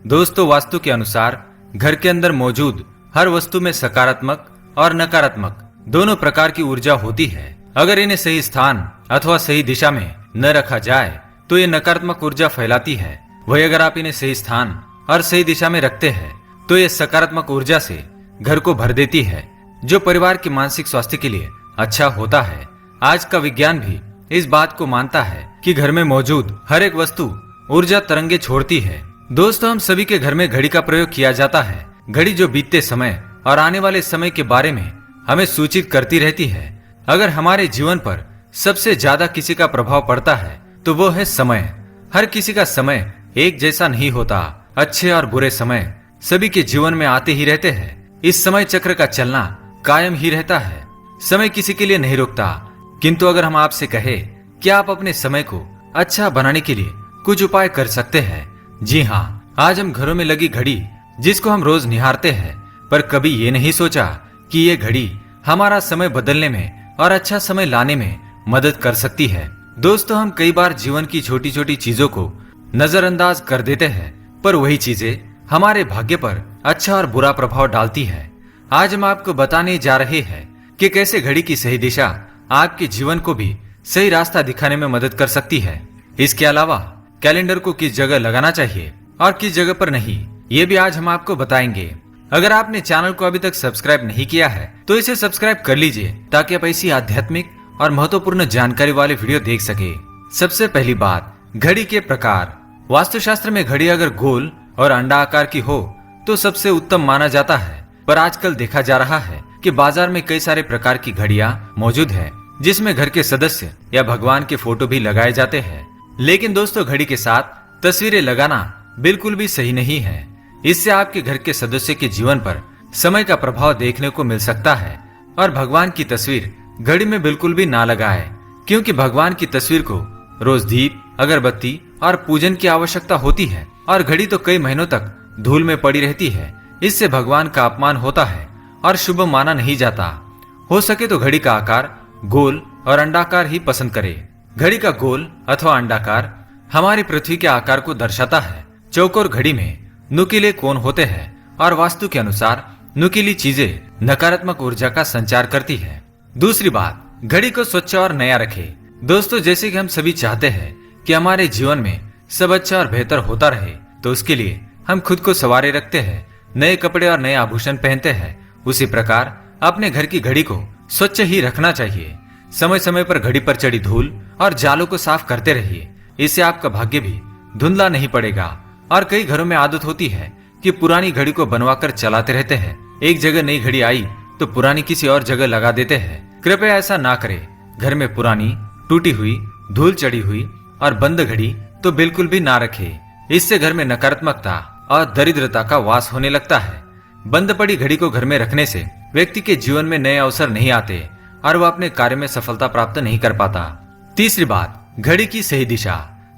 दोस्तों, वास्तु के अनुसार घर के अंदर मौजूद हर वस्तु में सकारात्मक और नकारात्मक दोनों प्रकार की ऊर्जा होती है। अगर इन्हें सही स्थान अथवा सही दिशा में न रखा जाए तो ये नकारात्मक ऊर्जा फैलाती है। वही अगर आप इन्हें सही स्थान और सही दिशा में रखते हैं तो ये सकारात्मक ऊर्जा से घर को भर देती है, जो परिवार के मानसिक स्वास्थ्य के लिए अच्छा होता है। आज का विज्ञान भी इस बात को मानता है कि घर में मौजूद हर एक वस्तु ऊर्जा तरंगे छोड़ती है। दोस्तों, हम सभी के घर में घड़ी का प्रयोग किया जाता है। घड़ी जो बीतते समय और आने वाले समय के बारे में हमें सूचित करती रहती है। अगर हमारे जीवन पर सबसे ज्यादा किसी का प्रभाव पड़ता है तो वो है समय। हर किसी का समय एक जैसा नहीं होता। अच्छे और बुरे समय सभी के जीवन में आते ही रहते हैं। इस समय चक्र का चलना कायम ही रहता है। समय किसी के लिए नहीं रुकता। किंतु अगर हम आपसे कहें कि आप अपने समय को अच्छा बनाने के लिए कुछ उपाय कर सकते हैं। जी हाँ, आज हम घरों में लगी घड़ी जिसको हम रोज निहारते हैं, पर कभी ये नहीं सोचा कि ये घड़ी हमारा समय बदलने में और अच्छा समय लाने में मदद कर सकती है। दोस्तों, हम कई बार जीवन की छोटी छोटी चीजों को नजरअंदाज कर देते हैं, पर वही चीजें हमारे भाग्य पर अच्छा और बुरा प्रभाव डालती है। आज हम आपको बताने जा रहे हैं कि कैसे घड़ी की सही दिशा आपके जीवन को भी सही रास्ता दिखाने में मदद कर सकती है। इसके अलावा कैलेंडर को किस जगह लगाना चाहिए और किस जगह पर नहीं, ये भी आज हम आपको बताएंगे। अगर आपने चैनल को अभी तक सब्सक्राइब नहीं किया है तो इसे सब्सक्राइब कर लीजिए, ताकि आप ऐसी आध्यात्मिक और महत्वपूर्ण जानकारी वाले वीडियो देख सके। सबसे पहली बात, घड़ी के प्रकार। वास्तुशास्त्र में घड़ी अगर गोल और अंडा आकार की हो तो सबसे उत्तम माना जाता है, पर आजकल देखा जा रहा है कि बाजार में कई सारे प्रकार की घड़ियां मौजूद है, जिसमें घर के सदस्य या भगवान के फोटो भी लगाए जाते हैं। लेकिन दोस्तों, घड़ी के साथ तस्वीरें लगाना बिल्कुल भी सही नहीं है। इससे आपके घर के सदस्य के जीवन पर समय का प्रभाव देखने को मिल सकता है। और भगवान की तस्वीर घड़ी में बिल्कुल भी ना लगाए, क्योंकि भगवान की तस्वीर को रोज दीप, अगरबत्ती और पूजन की आवश्यकता होती है, और घड़ी तो कई महीनों तक धूल में पड़ी रहती है। इससे भगवान का अपमान होता है और शुभ माना नहीं जाता। हो सके तो घड़ी का आकार गोल और अंडाकार ही पसंद करें। घड़ी का गोल अथवा अंडाकार हमारी पृथ्वी के आकार को दर्शाता है। चौकोर घड़ी में नुकीले कोण होते हैं और वास्तु के अनुसार नुकीली चीजें नकारात्मक ऊर्जा का संचार करती है। दूसरी बात, घड़ी को स्वच्छ और नया रखें। दोस्तों, जैसे कि हम सभी चाहते हैं कि हमारे जीवन में सब अच्छा और बेहतर होता रहे, तो उसके लिए हम खुद को संवारे रखते हैं, नए कपड़े और नए आभूषण पहनते हैं। उसी प्रकार अपने घर की घड़ी को स्वच्छ ही रखना चाहिए। समय समय पर घड़ी पर चढ़ी धूल और जालों को साफ करते रहिए। इससे आपका भाग्य भी धुंधला नहीं पड़ेगा। और कई घरों में आदत होती है कि पुरानी घड़ी को बनवाकर चलाते रहते हैं। एक जगह नई घड़ी आई तो पुरानी किसी और जगह लगा देते हैं। कृपया ऐसा ना करें। घर में पुरानी, टूटी हुई, धूल चढ़ी हुई और बंद घड़ी तो बिल्कुल भी ना रखें। इससे घर में नकारात्मकता और दरिद्रता का वास होने लगता है। बंद पड़ी घड़ी को घर में रखने से व्यक्ति के जीवन में नए अवसर नहीं आते और वह अपने कार्य में सफलता प्राप्त नहीं कर पाता। तीसरी बात, घड़ी की सही दिशा।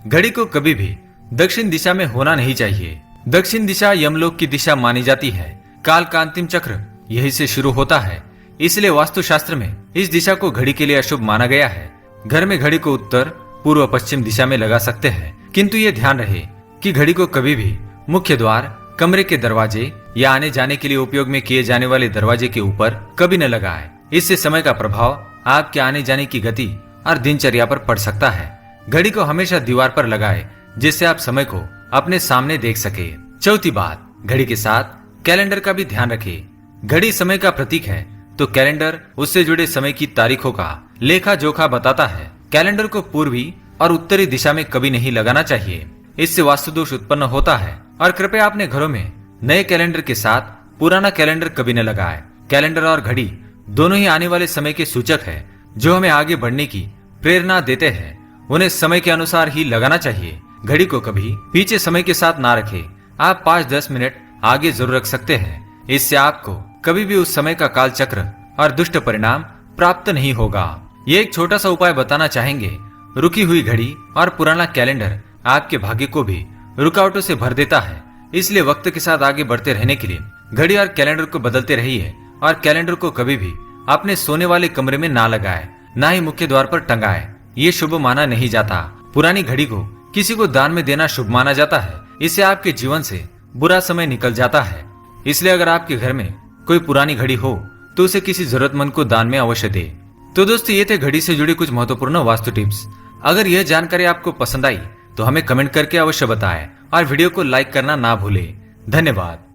घड़ी को कभी भी दक्षिण दिशा में होना नहीं चाहिए। दक्षिण दिशा यमलोक की दिशा मानी जाती है। काल का अंतिम चक्र यही से शुरू होता है। इसलिए वास्तुशास्त्र में इस दिशा को घड़ी के लिए अशुभ माना गया है। घर में घड़ी को उत्तर, पूर्व, पश्चिम दिशा में लगा सकते हैं, किंतु ये ध्यान रहे कि घड़ी को कभी भी मुख्य द्वार, कमरे के दरवाजे या आने जाने के लिए उपयोग में किए जाने वाले दरवाजे के ऊपर कभी न लगाए। इससे समय का प्रभाव आपके आने जाने की गति और दिनचर्या पर पड़ सकता है। घड़ी को हमेशा दीवार पर लगाए, जिससे आप समय को अपने सामने देख सके। चौथी बात, घड़ी के साथ कैलेंडर का भी ध्यान रखें। घड़ी समय का प्रतीक है, तो कैलेंडर उससे जुड़े समय की तारीखों का लेखा जोखा बताता है। कैलेंडर को पूर्वी और उत्तरी दिशा में कभी नहीं लगाना चाहिए। इससे वास्तु दोष उत्पन्न होता है। और कृपया अपने घरों में नए कैलेंडर के साथ पुराना कैलेंडर कभी न लगाए। कैलेंडर और घड़ी दोनों ही आने वाले समय के सूचक है, जो हमें आगे बढ़ने की प्रेरणा देते हैं। उन्हें समय के अनुसार ही लगाना चाहिए। घड़ी को कभी पीछे समय के साथ ना रखें। आप 5-10 मिनट आगे जरूर रख सकते हैं। इससे आपको कभी भी उस समय का काल चक्र और दुष्ट परिणाम प्राप्त नहीं होगा। ये एक छोटा सा उपाय बताना चाहेंगे। रुकी हुई घड़ी और पुराना कैलेंडर आपके भाग्य को भी रुकावटों से भर देता है। इसलिए वक्त के साथ आगे बढ़ते रहने के लिए घड़ी और कैलेंडर को बदलते रहिए। और कैलेंडर को कभी भी अपने सोने वाले कमरे में ना लगाए, ना ही मुख्य द्वार पर टंगाए। ये शुभ माना नहीं जाता। पुरानी घड़ी को किसी को दान में देना शुभ माना जाता है। इससे आपके जीवन से बुरा समय निकल जाता है। इसलिए अगर आपके घर में कोई पुरानी घड़ी हो तो उसे किसी जरूरतमंद को दान में अवश्य दे। तो दोस्तों, ये थे घड़ी से जुड़ी कुछ महत्वपूर्ण वास्तु टिप्स। अगर यह जानकारी आपको पसंद आई तो हमें कमेंट करके अवश्य बताएं और वीडियो को लाइक करना ना भूलें। धन्यवाद।